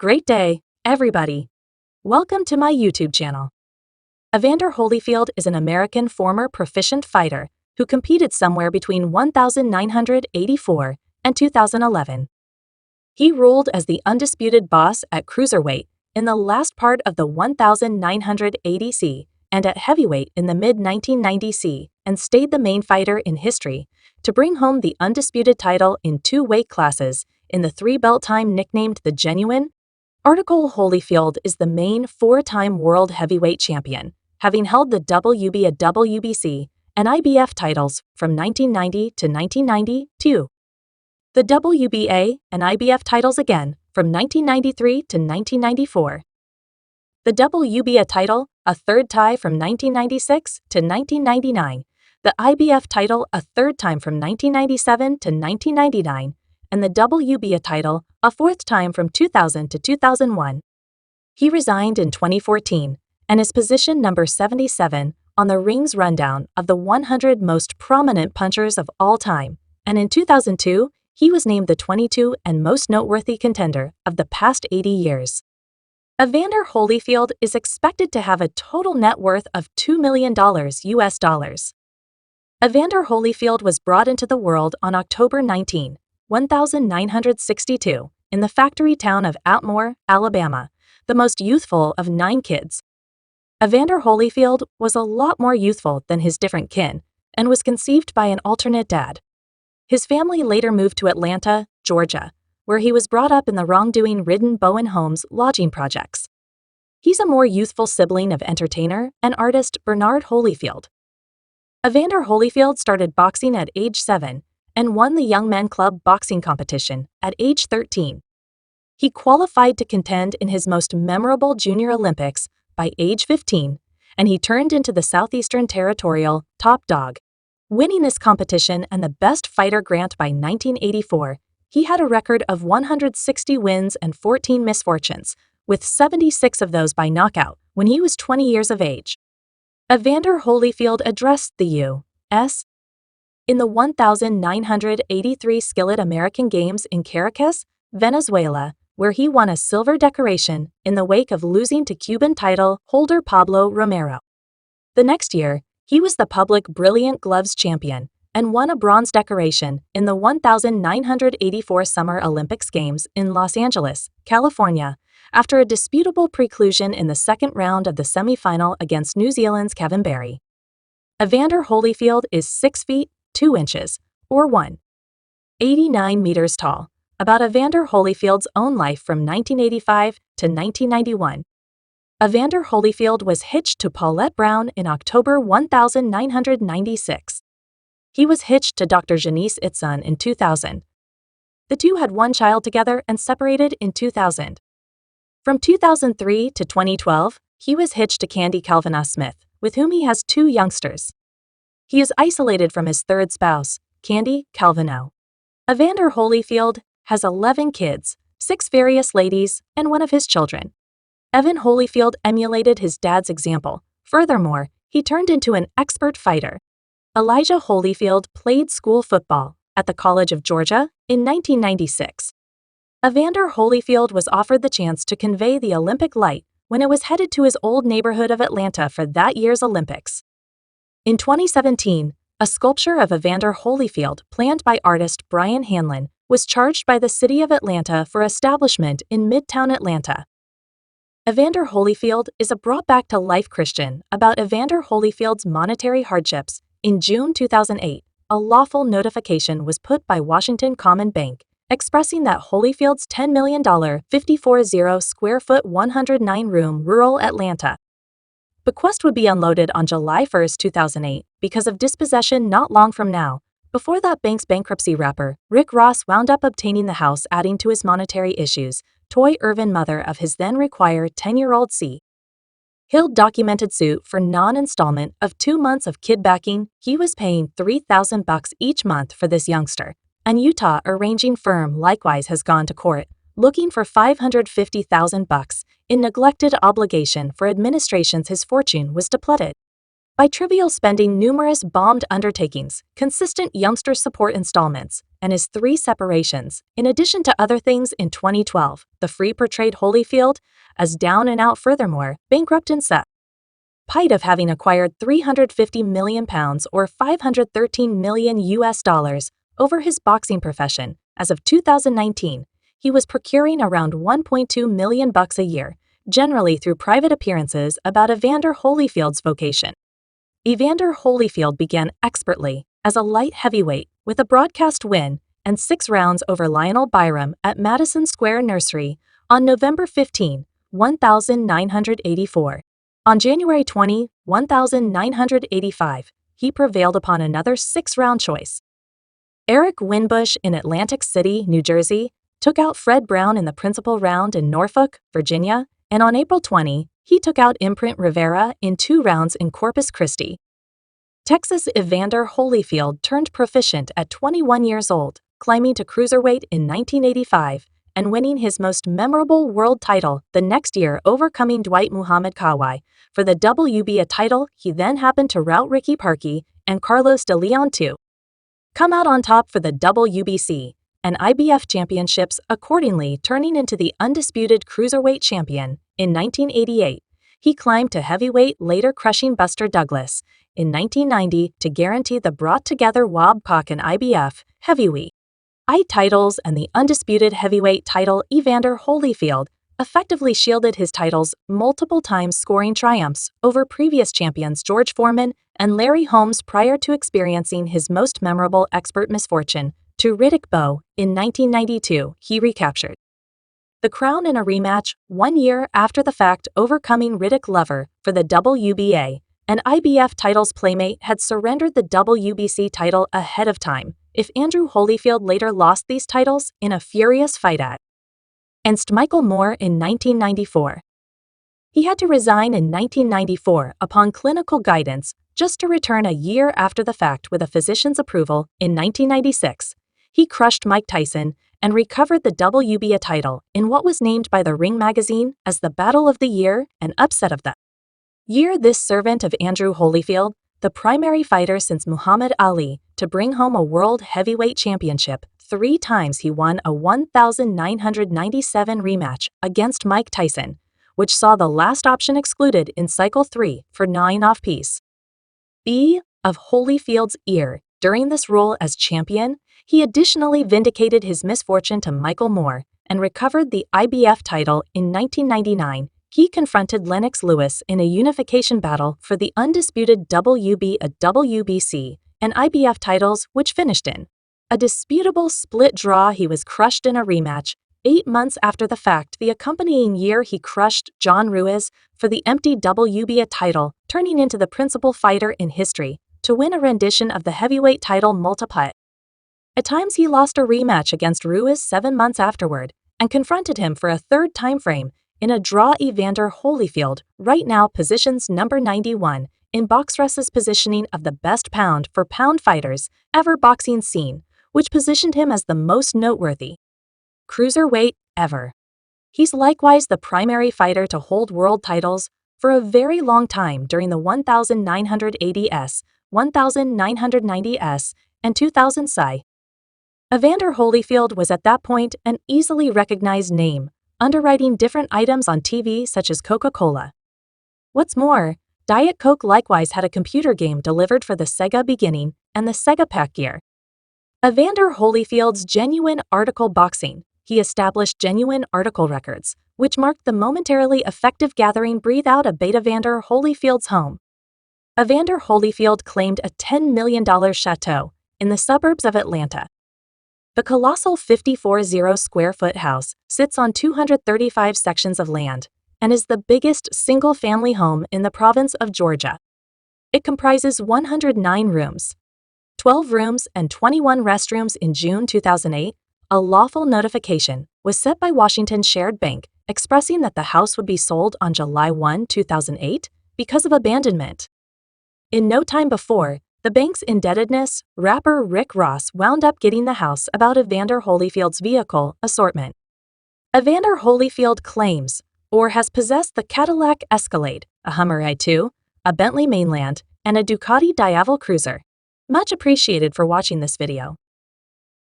Great day, everybody. Welcome to my YouTube channel. Evander Holyfield is an American former proficient fighter who competed somewhere between 1984 and 2011. He ruled as the undisputed boss at cruiserweight in the last part of the 1980C and at heavyweight in the mid-1990C and stayed the main fighter in history to bring home the undisputed title in two weight classes in the three-belt time nicknamed the Genuine. Holyfield is the main four-time world heavyweight champion, having held the WBA, WBC, and IBF titles from 1990 to 1992. The WBA and IBF titles again from 1993 to 1994. The WBA title a third tie from 1996 to 1999, the IBF title a third time from 1997 to 1999, and the WBA title a fourth time from 2000 to 2001. He resigned in 2014 and is position number 77 on the Rings rundown of the 100 most prominent punchers of all time, and in 2002, he was named the 22 and most noteworthy contender of the past 80 years. Evander Holyfield is expected to have a total net worth of $2 million US dollars. Evander Holyfield was brought into the world on October 19, 1962, in the factory town of Atmore, Alabama, the most youthful of 9 kids. Evander Holyfield was a lot more youthful than his different kin and was conceived by an alternate dad. His family later moved to Atlanta, Georgia, where he was brought up in the wrongdoing-ridden Bowen Homes lodging projects. He's a more youthful sibling of entertainer and artist Bernard Holyfield. Evander Holyfield started boxing at age 7 and won the Young Men Club boxing competition at age 13. He qualified to contend in his most memorable Junior Olympics by age 15, and he turned into the Southeastern Territorial top dog. Winning this competition and the Best Fighter grant by 1984, he had a record of 160 wins and 14 misfortunes, with 76 of those by knockout when he was 20 years of age. Evander Holyfield addressed the U.S. in the 1983 Skillet American Games in Caracas, Venezuela, where he won a silver decoration in the wake of losing to Cuban title holder Pablo Romero. The next year, he was the public Brilliant Gloves champion and won a bronze decoration in the 1984 Summer Olympics Games in Los Angeles, California, after a disputable preclusion in the second round of the semifinal against New Zealand's Kevin Barry. Evander Holyfield is 6 feet, 2 inches, or 1.89 meters tall. About Evander Holyfield's own life from 1985 to 1991. Evander Holyfield was hitched to Paulette Brown in October 1996. He was hitched to Dr. Janice Itzon in 2000. The two had one child together and separated in 2000. From 2003 to 2012, he was hitched to Candy Calvina Smith, with whom he has 2 youngsters. He is isolated from his third spouse, Candy Calvino. Evander Holyfield has 11 kids, 6 various ladies, and 1 of his children. Evan Holyfield emulated his dad's example. Furthermore, he turned into an expert fighter. Elijah Holyfield played school football at the College of Georgia in 1996. Evander Holyfield was offered the chance to convey the Olympic light when it was headed to his old neighborhood of Atlanta for that year's Olympics. In 2017, a sculpture of Evander Holyfield planned by artist Brian Hanlon was charged by the city of Atlanta for establishment in Midtown Atlanta. Evander Holyfield is a brought-back-to-life Christian about Evander Holyfield's monetary hardships. In June 2008, a lawful notification was put by Washington Common Bank, expressing that Holyfield's $10 million 54,000-square-foot 109-room rural Atlanta bequest would be unloaded on July 1, 2008, because of dispossession not long from now. Before that bank's bankruptcy wrapper, Rick Ross wound up obtaining the house, adding to his monetary issues. Toy Irvin, mother of his then-required 10-year-old C. Hill, documented suit for non-installment of 2 months of kid backing. He was paying $3,000 each month for this youngster. An Utah arranging firm likewise has gone to court, looking for $550,000 in neglected obligation for administrations his fortune was depleted. by trivial spending numerous bombed undertakings, consistent youngster support installments, and his 3 separations, in addition to other things in 2012, The Free portrayed Holyfield as down and out, furthermore, bankrupt and set. Pite of having acquired £350 million or $513 million over his boxing profession. As of 2019, he was procuring around $1.2 million a year, generally through private appearances about Evander Holyfield's vocation. Evander Holyfield began expertly as a light heavyweight with a broadcast win and 6 rounds over Lionel Byram at Madison Square Nursery on November 15, 1984. On January 20, 1985, he prevailed upon another 6-round choice. Eric Winbush in Atlantic City, New Jersey, took out Fred Brown in the principal round in Norfolk, Virginia, and on April 20, he took out Imprint Rivera in 2 rounds in Corpus Christi. Texas Evander Holyfield turned proficient at 21 years old, climbing to cruiserweight in 1985 and winning his most memorable world title the next year, overcoming Dwight Muhammad Kawhi. For the WBA title, he then happened to rout Ricky Parkey and Carlos de Leon to come out on top for the WBC and IBF championships, accordingly turning into the undisputed cruiserweight champion. In 1988, he climbed to heavyweight, later crushing Buster Douglas in 1990 to guarantee the brought-together WBC and IBF heavyweight titles, and the undisputed heavyweight title. Evander Holyfield effectively shielded his titles multiple times, scoring triumphs over previous champions George Foreman and Larry Holmes prior to experiencing his most memorable expert misfortune to Riddick Bowe. In 1992, he recaptured the crown in a rematch 1 year after the fact, overcoming Riddick Lover for the WBA and IBF titles. Playmate had surrendered the WBC title ahead of time if Andrew Holyfield later lost these titles in a furious fight against Michael Moore in 1994. He had to resign in 1994 upon clinical guidance, just to return a year after the fact with a physician's approval. In 1996, he crushed Mike Tyson and recovered the WBA title in what was named by the Ring magazine as the Battle of the Year and Upset of the Year. This servant of Andrew Holyfield, the primary fighter since Muhammad Ali to bring home a World Heavyweight Championship 3 times, he won a 1997 rematch against Mike Tyson, which saw the last option excluded in Cycle 3 for 9 off-piece of Holyfield's ear. During this role as champion, he additionally vindicated his misfortune to Michael Moore and recovered the IBF title. In 1999, he confronted Lennox Lewis in a unification battle for the undisputed WBC and IBF titles, which finished in a disputable split draw. He was crushed in a rematch 8 months after the fact. The accompanying year, he crushed John Ruiz for the empty WBA title, turning into the principal fighter in history to win a rendition of the heavyweight title multiple. At times, he lost a rematch against Ruiz 7 months afterward and confronted him for a 3rd time frame in a draw. Evander Holyfield right now positions number 91 in BoxRec's positioning of the best pound-for-pound fighters ever boxing scene, which positioned him as the most noteworthy cruiserweight ever. He's likewise the primary fighter to hold world titles for a very long time during the 1980s, 1990s, and 2000 Psy. Evander Holyfield was at that point an easily recognized name, underwriting different items on TV such as Coca-Cola. What's more, Diet Coke likewise had a computer game delivered for the Sega beginning and the Sega Pack Gear. Evander Holyfield's genuine article boxing. He established genuine article records, which marked the momentarily effective gathering. Breathe out a beta. Evander Holyfield's home. Evander Holyfield claimed a $10 million chateau in the suburbs of Atlanta. The colossal 54,000 square foot house sits on 235 sections of land and is the biggest single-family home in the province of Georgia. It comprises 109 rooms, 12 rooms, and 21 restrooms. In June 2008, a lawful notification was set by Washington Shared Bank expressing that the house would be sold on July 1, 2008 because of abandonment. In no time before the bank's indebtedness, rapper Rick Ross wound up getting the house about Evander Holyfield's vehicle assortment. Evander Holyfield claims or has possessed the Cadillac Escalade, a Hummer i2, a Bentley Mainland, and a Ducati Diavel cruiser. Much appreciated for watching this video.